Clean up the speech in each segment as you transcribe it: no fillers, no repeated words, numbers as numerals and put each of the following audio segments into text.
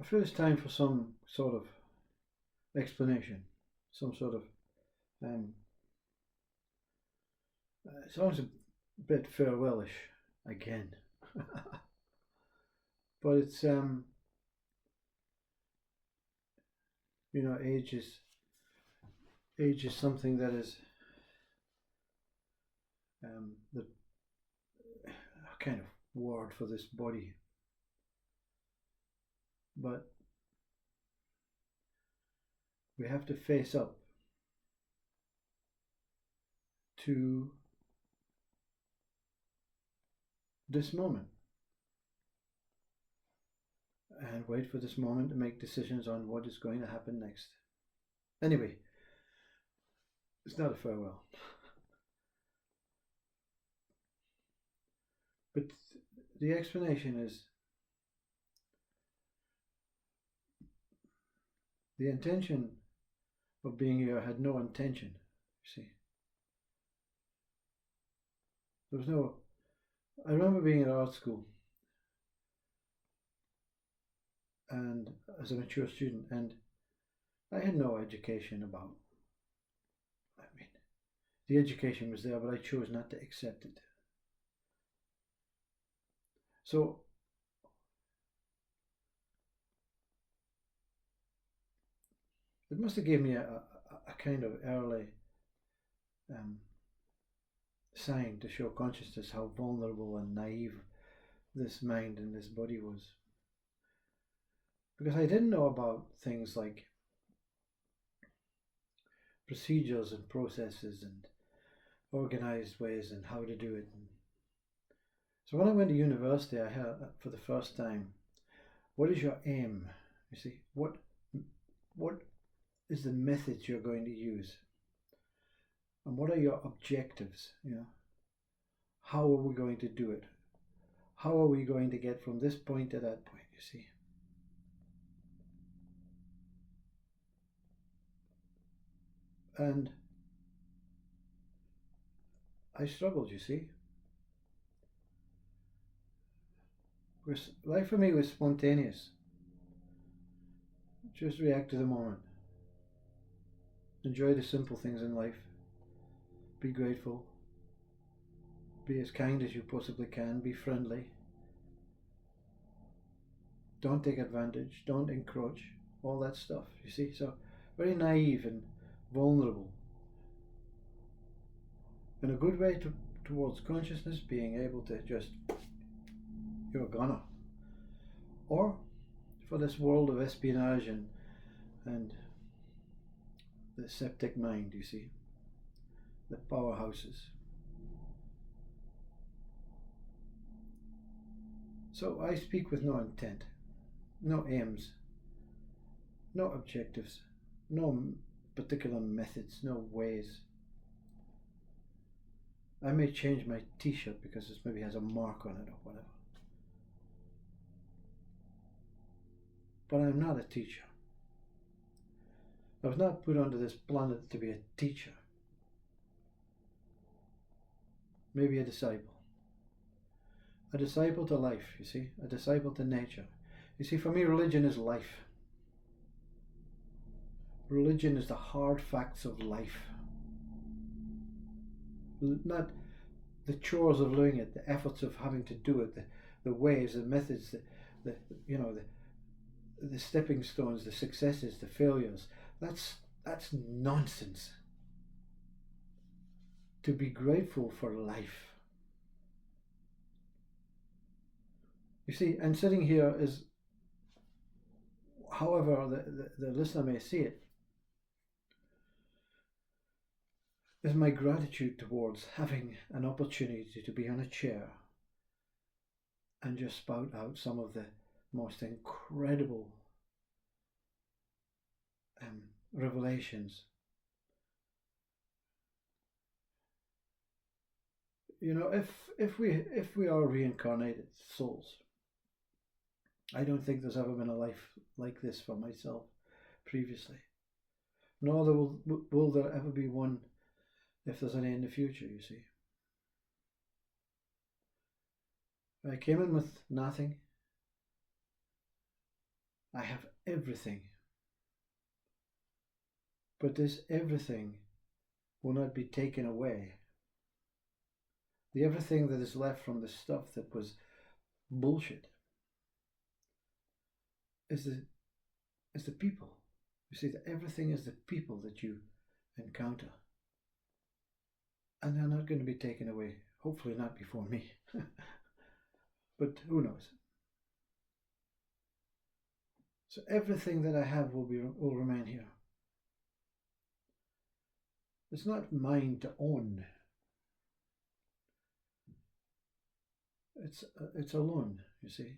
I feel it's time for some sort of explanation, some sort of. Um, it sounds a bit farewellish again, but it's age is something that is the kind of word for this body, but we have to face up to this moment and wait for this moment to make decisions on what is going to happen next. Anyway, it's not a farewell. But the explanation is the intention of being here had no intention, you see. There was no. I remember being at art school and as a mature student, and I had no education about. I mean, the education was there, but I chose not to accept it. So it must have given me a kind of early sign to show consciousness how vulnerable and naive this mind and this body was. Because I didn't know about things like procedures and processes and organized ways and how to do it. So when I went to university, I heard for the first time, what is your aim? You see, what is the method you're going to use? And what are your objectives? How are we going to do it? How are we going to get from this point to that point, you see? And I struggled, you see. Because life for me was spontaneous. Just react to the moment. Enjoy the simple things in life. Be grateful. Be as kind as you possibly can. Be friendly. Don't take advantage. Don't encroach. All that stuff, you see. So very naive and vulnerable. In a good way towards consciousness, being able to just, you're gonna. Or for this world of espionage and the septic mind, you see, the powerhouses. So I speak with no intent, no aims, no objectives, no particular methods, no ways. I may change my t-shirt because it maybe has a mark on it or whatever. But I'm not a teacher. I was not put onto this planet to be a teacher. Maybe a disciple. A disciple to life, you see, a disciple to nature. You see, for me, religion is life. Religion is the hard facts of life. Not the chores of doing it, the efforts of having to do it, the ways, the methods, the stepping stones, the successes, the failures. That's nonsense. To be grateful for life. You see, and sitting here is, however the listener may see it, is my gratitude towards having an opportunity to be on a chair and just spout out some of the most incredible revelations. If we are reincarnated souls, I don't think there's ever been a life like this for myself previously. Nor will there ever be one if there's any in the future, you see. I came in with nothing, I have everything. But this everything will not be taken away. The everything that is left from the stuff that was bullshit is the people. You see, that everything is the people that you encounter. And they're not going to be taken away. Hopefully not before me. But who knows? So everything that I have will remain here. It's not mine to own. It's a loan, you see.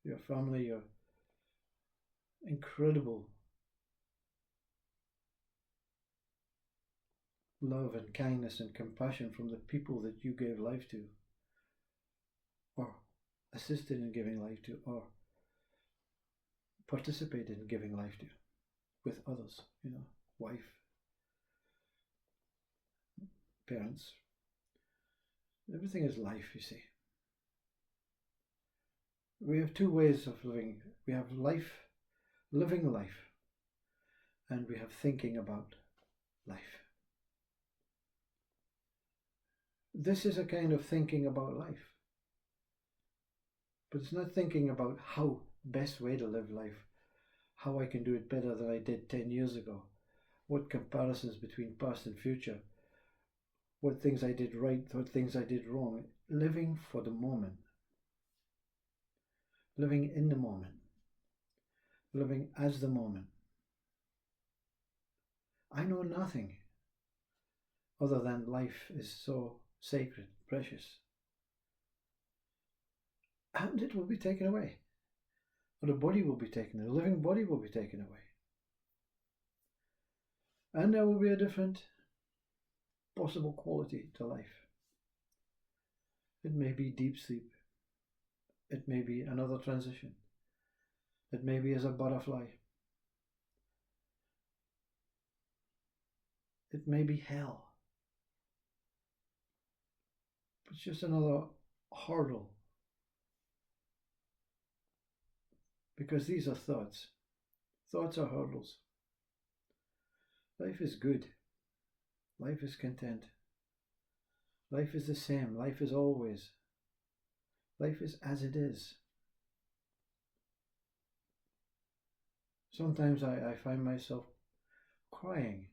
Your family, your incredible love and kindness and compassion from the people that you gave life to, or assisted in giving life to, or participated in giving life to with others, wife, parents. Everything is life, you see. We have two ways of living. We have life, living life, and we have thinking about life. This is a kind of thinking about life. But it's not thinking about how best way to live life, how I can do it better than I did 10 years ago, what comparisons between past and future, what things I did right, what things I did wrong. Living for the moment. Living in the moment. Living as the moment. I know nothing other than life is so sacred, precious. And it will be taken away. Or the body will be taken away. The living body will be taken away. And there will be a different possible quality to life. It may be deep sleep. It may be another transition. It may be as a butterfly. It may be hell. It's just another hurdle. Because these are thoughts. Thoughts are hurdles. Life is good. Life is content. Life is the same. Life is always. Life is as it is. Sometimes I find myself crying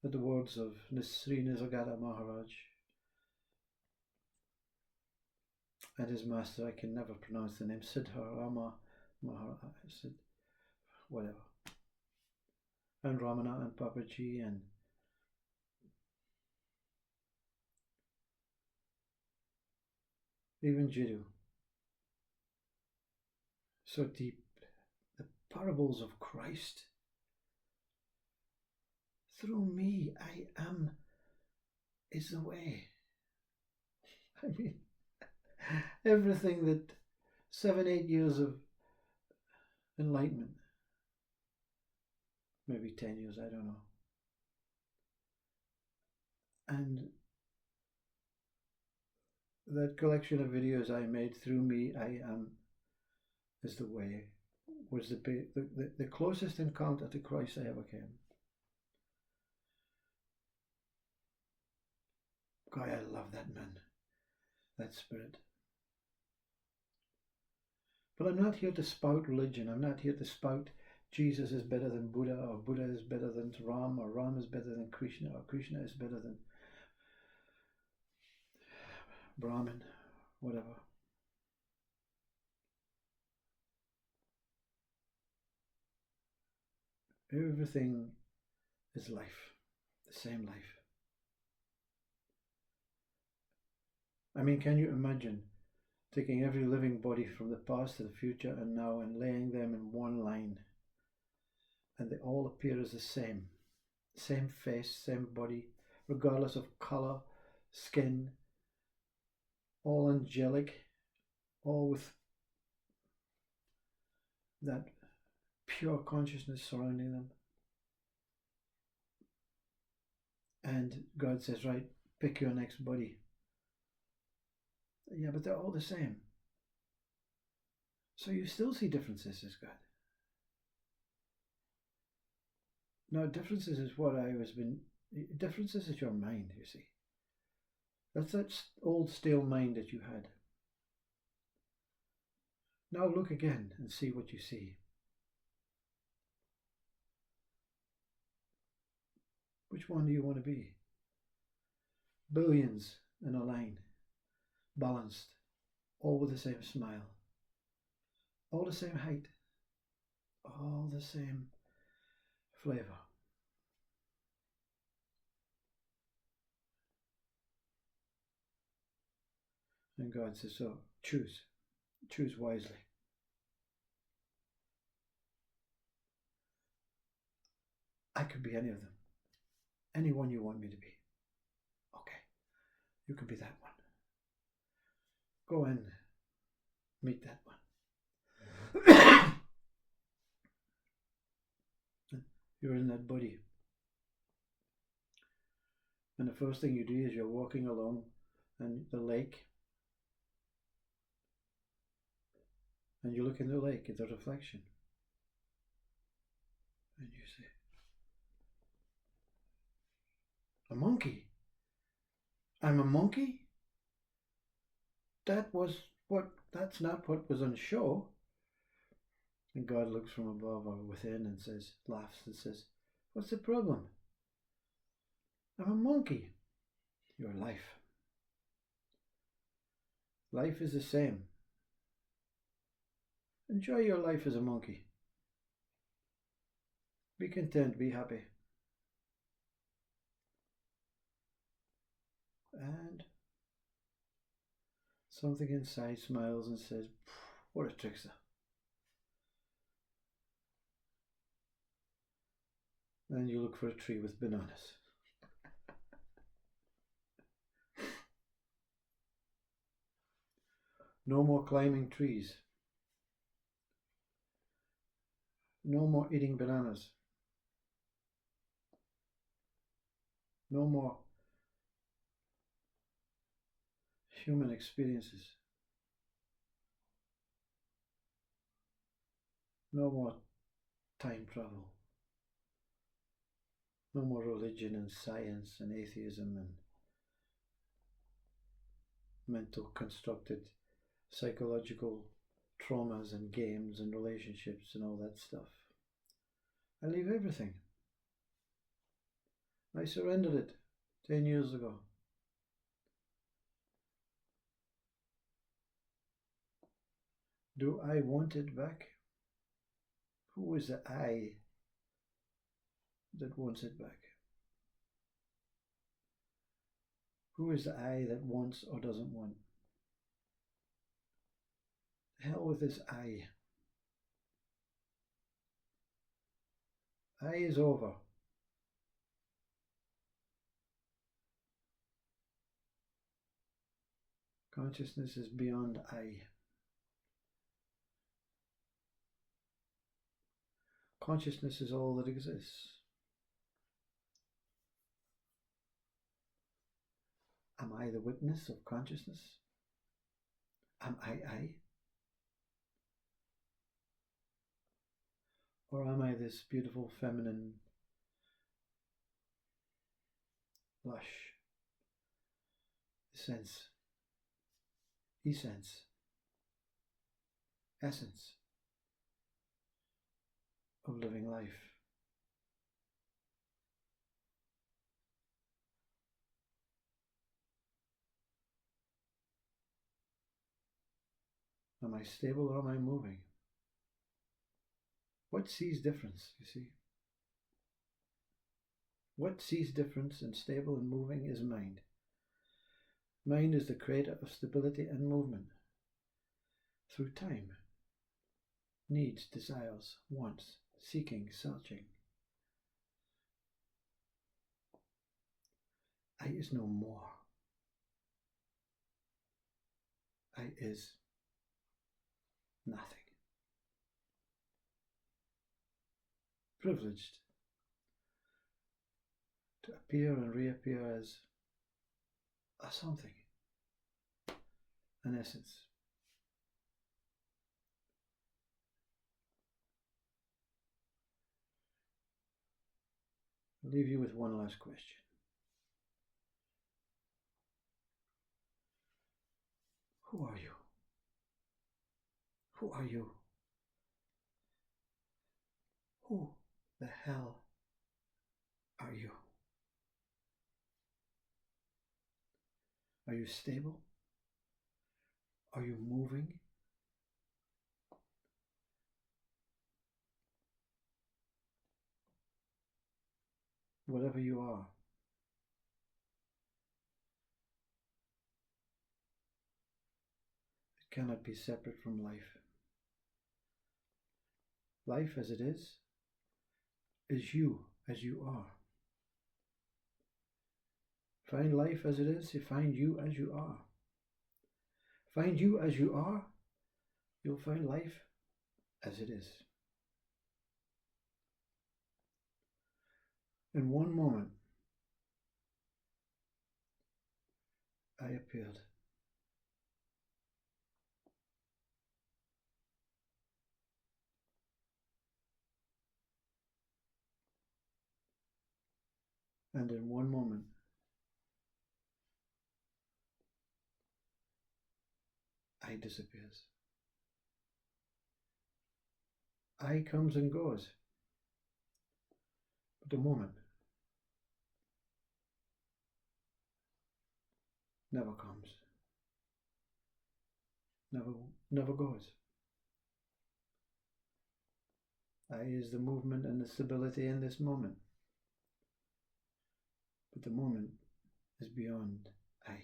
at the words of Sri Nisargadatta Maharaj and his master. I can never pronounce the name. Siddharama Maharaj. Whatever. And Ramana and Papaji and even Jiddu. So deep. The parables of Christ. Through me, I am is the way. I mean, everything that 7-8 years of enlightenment, maybe 10 years, I don't know. And that collection of videos I made, Through Me, I Am is the way, was the closest encounter to Christ I ever came. God, I love that man, that spirit. But I'm not here to spout religion. I'm not here to spout Jesus is better than Buddha, or Buddha is better than Ram, or Ram is better than Krishna, or Krishna is better than Brahman, whatever. Everything is life, the same life. I mean, can you imagine taking every living body from the past to the future and now and laying them in one line, and they all appear as the same face, same body, regardless of colour, skin, all angelic, all with that pure consciousness surrounding them. And God says, right, pick your next body. Yeah, but they're all the same. So you still see differences as God. Now, differences is what I was been. Differences is your mind, you see. That's that old stale mind that you had. Now look again and see what you see. Which one do you want to be? Billions in a line, balanced, all with the same smile, all the same height, all the same flavour. And God says, so choose wisely. I could be any of them, any one you want me to be. Okay, you can be that one. Go and meet that one. You're in that body. And the first thing you do is you're walking along and the lake. And you look in the lake at the reflection. And you say, a monkey? I'm a monkey? That's not what was on show. And God looks from above or within and says, laughs and says, what's the problem? I'm a monkey. Your life. Life is the same. Enjoy your life as a monkey. Be content, be happy. And something inside smiles and says, what a trickster. Then you look for a tree with bananas. No more climbing trees. No more eating bananas. No more human experiences. No more time travel. No more religion and science and atheism and mental constructed psychological traumas and games and relationships and all that stuff. I leave everything. I surrendered it 10 years ago. Do I want it back? Who is the I that wants it back? Who is the I that wants or doesn't want? Hell with this I. I is over. Consciousness is beyond I. Consciousness is all that exists. Am I the witness of consciousness? Am I? Or am I this beautiful feminine, lush essence, essence of living life? Am I stable or am I moving? What sees difference, you see? What sees difference in stable and moving is mind. Mind is the creator of stability and movement through time. Needs, desires, wants, seeking, searching. I is no more. I is nothing. Privileged to appear and reappear as a something, an essence. I'll leave you with one last question. Who are you? Who are you? Who the hell are you? Are you stable? Are you moving? Whatever you are, it cannot be separate from life. Life as it is you as you are. Find life as it is, you find you as you are. Find you as you are, you'll find life as it is. In one moment, I appeared. And in one moment, I disappears. I comes and goes. But the moment never comes. Never goes. I is the movement and the stability in this moment. But the moment is beyond I.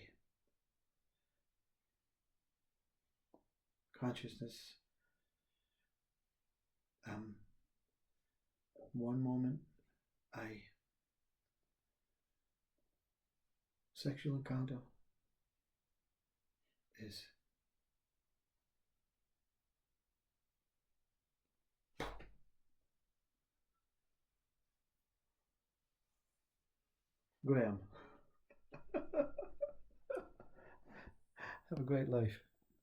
Consciousness, one moment, I. Sexual encounter is. Graham. Have a great life.